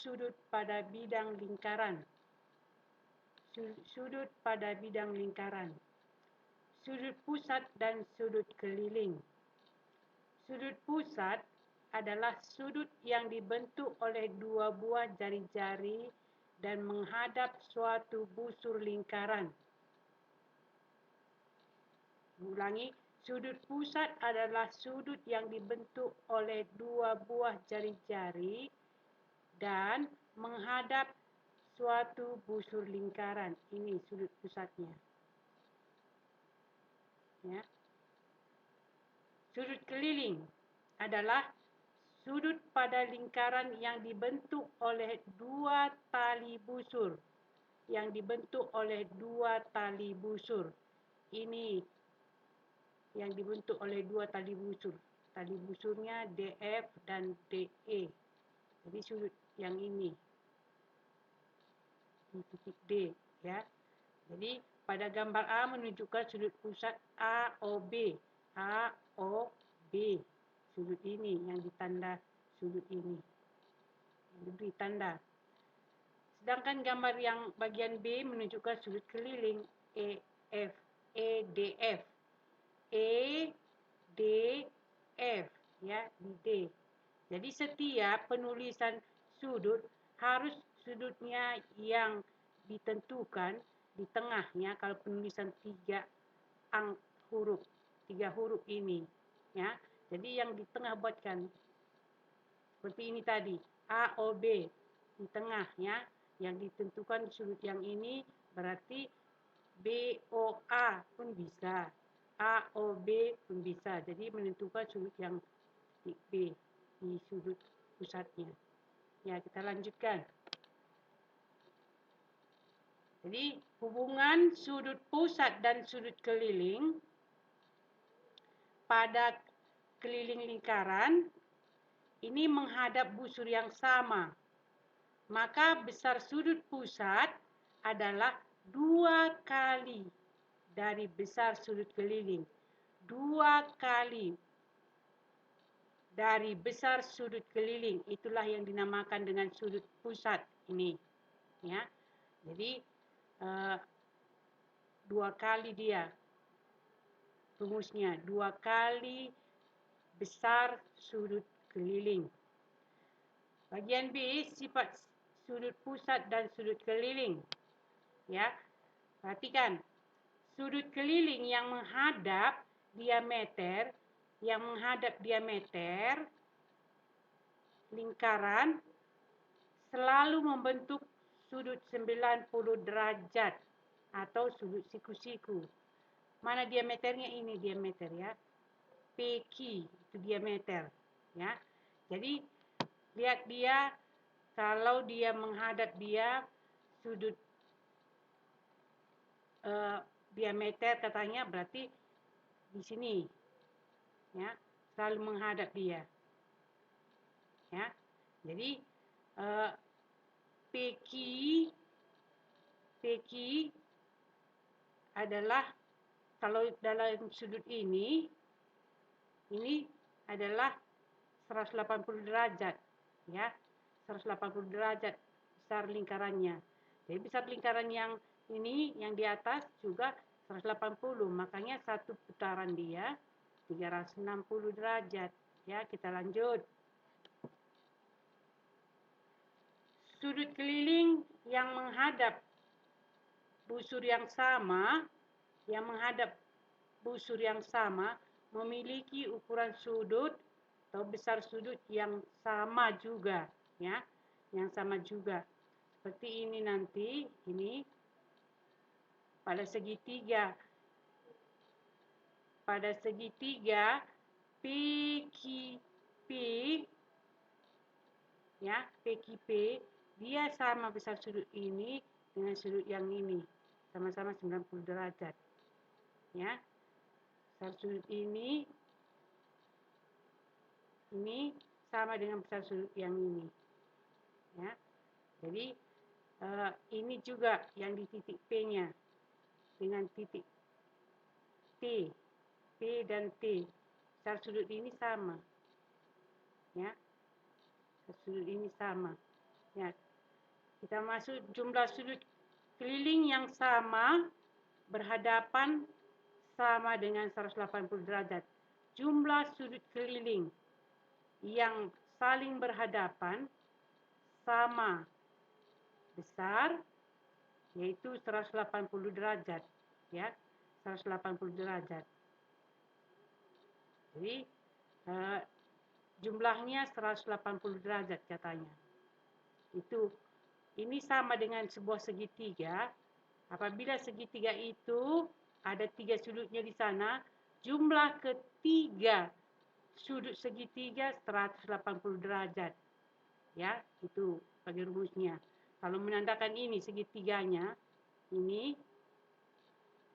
sudut pada bidang lingkaran. Sudut pada bidang lingkaran. Sudut pusat dan sudut keliling. Sudut pusat adalah sudut yang dibentuk oleh dua buah jari-jari dan menghadap suatu busur lingkaran. Ulangi, sudut pusat adalah sudut yang dibentuk oleh dua buah jari-jari dan menghadap suatu busur lingkaran. Ini sudut pusatnya. Ya. Sudut keliling adalah sudut pada lingkaran yang dibentuk oleh dua tali busur. Ini yang dibentuk oleh dua tali busur. Tali busurnya DF dan DE. Jadi sudut yang ini. Di titik D. Ya. Jadi pada gambar A menunjukkan sudut pusat AOB. AOB. Sudut ini yang ditanda sudut ini. Diberi tanda. Sedangkan gambar yang bagian B menunjukkan sudut keliling EDF. EDF, ya, di D. Jadi setiap penulisan sudut harus sudutnya yang ditentukan di tengahnya kalau penulisan tiga huruf ini, ya. Jadi yang di tengah buatkan seperti ini tadi, A O B di tengah, ya. Yang ditentukan sudut yang ini berarti BOA pun bisa, AOB pun bisa. Jadi menentukan sudut yang titik B di sudut pusatnya. Ya, kita lanjutkan. Jadi hubungan sudut pusat dan sudut keliling pada keliling lingkaran ini menghadap busur yang sama. Maka besar sudut pusat adalah 2 kali dari besar sudut keliling. 2 kali dari besar sudut keliling. Itulah yang dinamakan dengan sudut pusat ini. Ya. Jadi 2 kali dia rumusnya. 2 kali besar sudut keliling. Bagian B, sifat sudut pusat dan sudut keliling. Ya, perhatikan. Sudut keliling yang menghadap diameter lingkaran selalu membentuk sudut 90 derajat atau sudut siku-siku. Mana diameternya? Ini diameter, ya. PQ itu diameter, ya. Jadi lihat dia, kalau dia menghadap dia sudut diameter katanya berarti di sini, ya, selalu menghadap dia, ya. Jadi PQ adalah kalau dalam sudut ini adalah 180 derajat, ya, 180 derajat besar lingkarannya. Jadi besar lingkaran yang ini, yang di atas juga 180, makanya satu putaran dia 360 derajat. Ya, kita lanjut. Sudut keliling yang menghadap busur yang sama, memiliki ukuran sudut atau besar sudut yang sama juga, ya, yang sama juga. Seperti ini nanti, ini pada segitiga PQP, ya, PQP dia sama besar sudut ini dengan sudut yang ini, sama-sama 90 derajat, ya. Besar sudut ini sama dengan besar sudut yang ini, ya. Jadi ini juga yang di titik P-nya dengan titik T, P dan T, besar sudut ini sama, ya. Besar sudut ini sama. Ya, kita masuk jumlah sudut keliling yang sama berhadapan sama dengan 180 derajat. Jumlah sudut keliling yang saling berhadapan sama besar, yaitu 180 derajat. Ya, 180 derajat. Jadi jumlahnya 180 derajat katanya. Ini sama dengan sebuah segitiga. Apabila segitiga itu ada 3 sudutnya di sana, jumlah ketiga sudut segitiga 180 derajat. Ya, itu bagi rumusnya. Kalau menandakan ini segitiganya, ini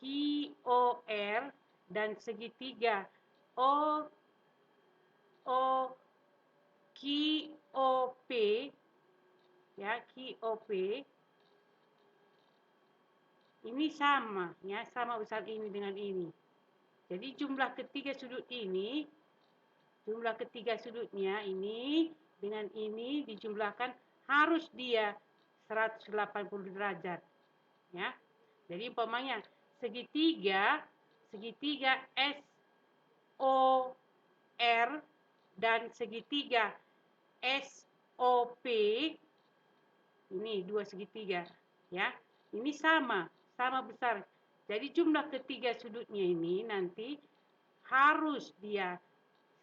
QOR dan segitiga QOP, ya, QOP ini sama, ya, sama besar ini dengan ini. Jadi jumlah ketiga sudut ini, jumlah ketiga sudutnya ini dengan ini dijumlahkan harus dia 180 derajat. Ya. Jadi umpamanya segitiga SOR dan segitiga SOP, ini dua segitiga, ya. Ini sama besar. Jadi jumlah ketiga sudutnya ini nanti harus dia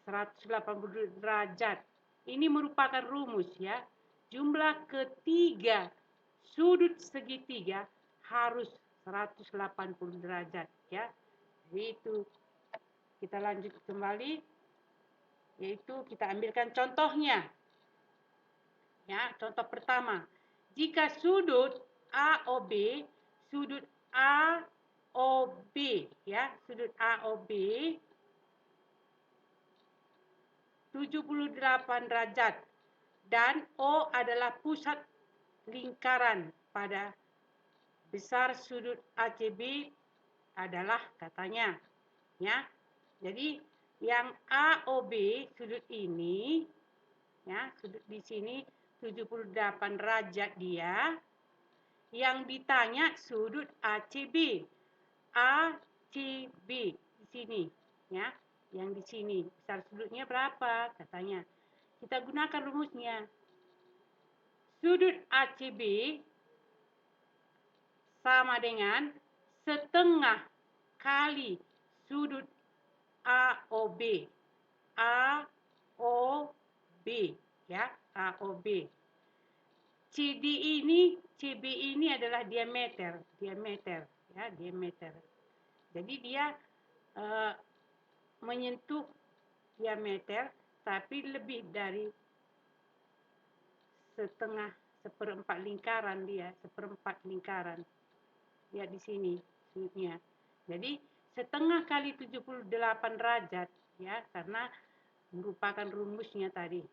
180 derajat. Ini merupakan rumus, ya. Jumlah ketiga sudut segitiga harus 180 derajat, ya. Jadi itu kita lanjut kembali, yaitu kita ambilkan contohnya. Ya, contoh pertama. Jika sudut AOB, sudut AOB, ya, sudut AOB 78 derajat dan O adalah pusat lingkaran pada besar sudut ACB adalah katanya, ya. Jadi yang AOB sudut ini, ya, sudut di sini 78 derajat dia. Yang ditanya sudut ACB. ACB di sini, ya. Yang di sini besar sudutnya berapa katanya. Kita gunakan rumusnya. Sudut ACB sama dengan setengah kali sudut AOB. AOB, ya, AOB. CB ini adalah diameter, ya, diameter. Jadi dia menyentuh diameter tapi lebih dari seperempat lingkaran dia, seperempat lingkaran. Ya, di sini sudutnya. Jadi setengah kali 78 derajat, ya, karena merupakan rumusnya tadi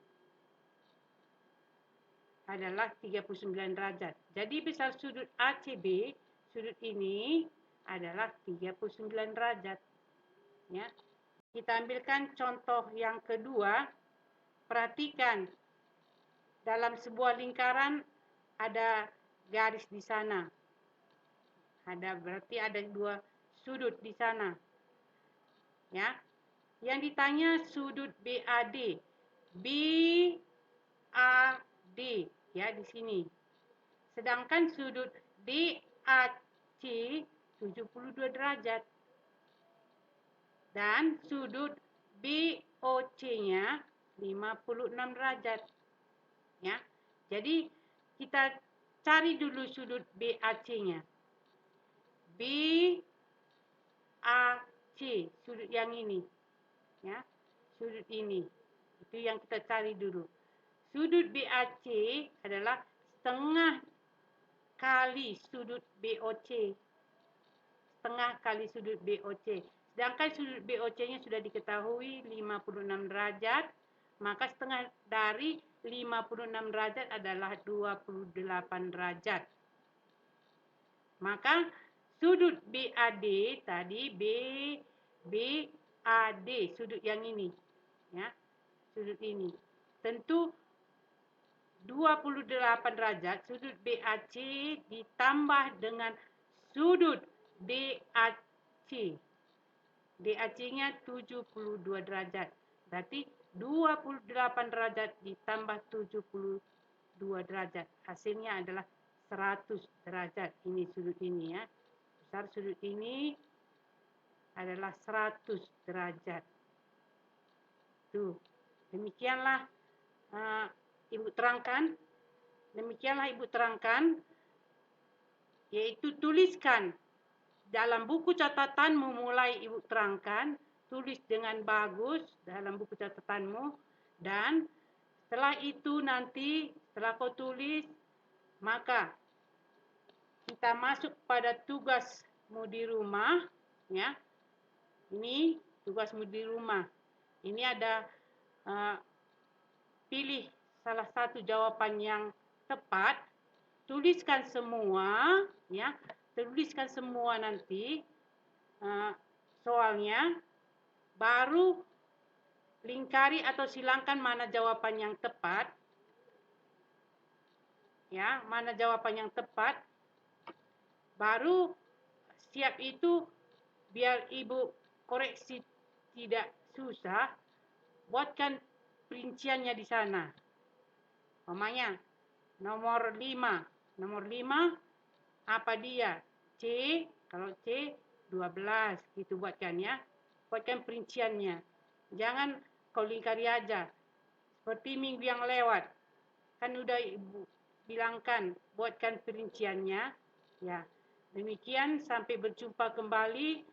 adalah 39 derajat. Jadi besar sudut ACB, sudut ini adalah 39 derajat. Ya. Kita ambilkan contoh yang kedua. Perhatikan, dalam sebuah lingkaran ada garis di sana. Berarti ada dua sudut di sana. Ya. Yang ditanya sudut BAD. BAD, ya, di sini. Sedangkan sudut DAC 72 derajat. Dan sudut BOC-nya 56 derajat. Ya. Jadi kita cari dulu sudut BAC-nya. BAC, sudut yang ini. Ya. Sudut ini. Itu yang kita cari dulu. Sudut BAC adalah setengah kali sudut BOC. Setengah kali sudut BOC. Sedangkan sudut BOC-nya sudah diketahui 56 derajat. Maka setengah dari 56 derajat adalah 28 derajat. Maka sudut BAD tadi, BAD, sudut yang ini. Ya, sudut ini. Tentu 28 derajat, sudut BAC ditambah dengan sudut DAC. DAC-nya 72 derajat. Berarti 28 derajat ditambah 72 derajat. Hasilnya adalah 100 derajat. Ini sudut ini ya. Besar sudut ini adalah 100 derajat. Tuh. Demikianlah Ibu terangkan. Demikianlah Ibu terangkan. Yaitu tuliskan dalam buku catatanmu, mulai Ibu terangkan, tulis dengan bagus dalam buku catatanmu, dan setelah itu nanti, setelah kau tulis, maka kita masuk pada tugasmu di rumah, ya. Ini tugasmu di rumah. Ini ada pilih salah satu jawaban yang tepat, tuliskan semua, ya. Tuliskan semua nanti soalnya, baru lingkari atau silangkan mana jawaban yang tepat. Ya, mana jawaban yang tepat. Baru siap itu, biar Ibu koreksi tidak susah, buatkan perinciannya di sana. Umpamanya nomor 5. Nomor 5 apa dia? C, kalau C 12 gitu buatkan ya. Buatkan perinciannya. Jangan kau lingkari aja. Seperti minggu yang lewat. Kan udah Ibu bilangkan buatkan perinciannya. Ya. Demikian, sampai berjumpa kembali.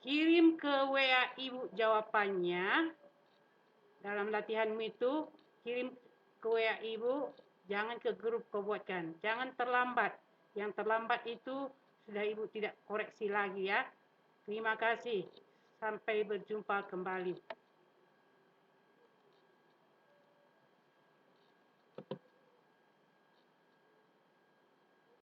Kirim ke WA Ibu jawabannya. Dalam latihanmu itu, kirim ke WA Ibu. Jangan ke grup kau buatkan. Jangan terlambat. Yang terlambat itu sudah Ibu tidak koreksi lagi ya. Terima kasih. Sampai berjumpa kembali.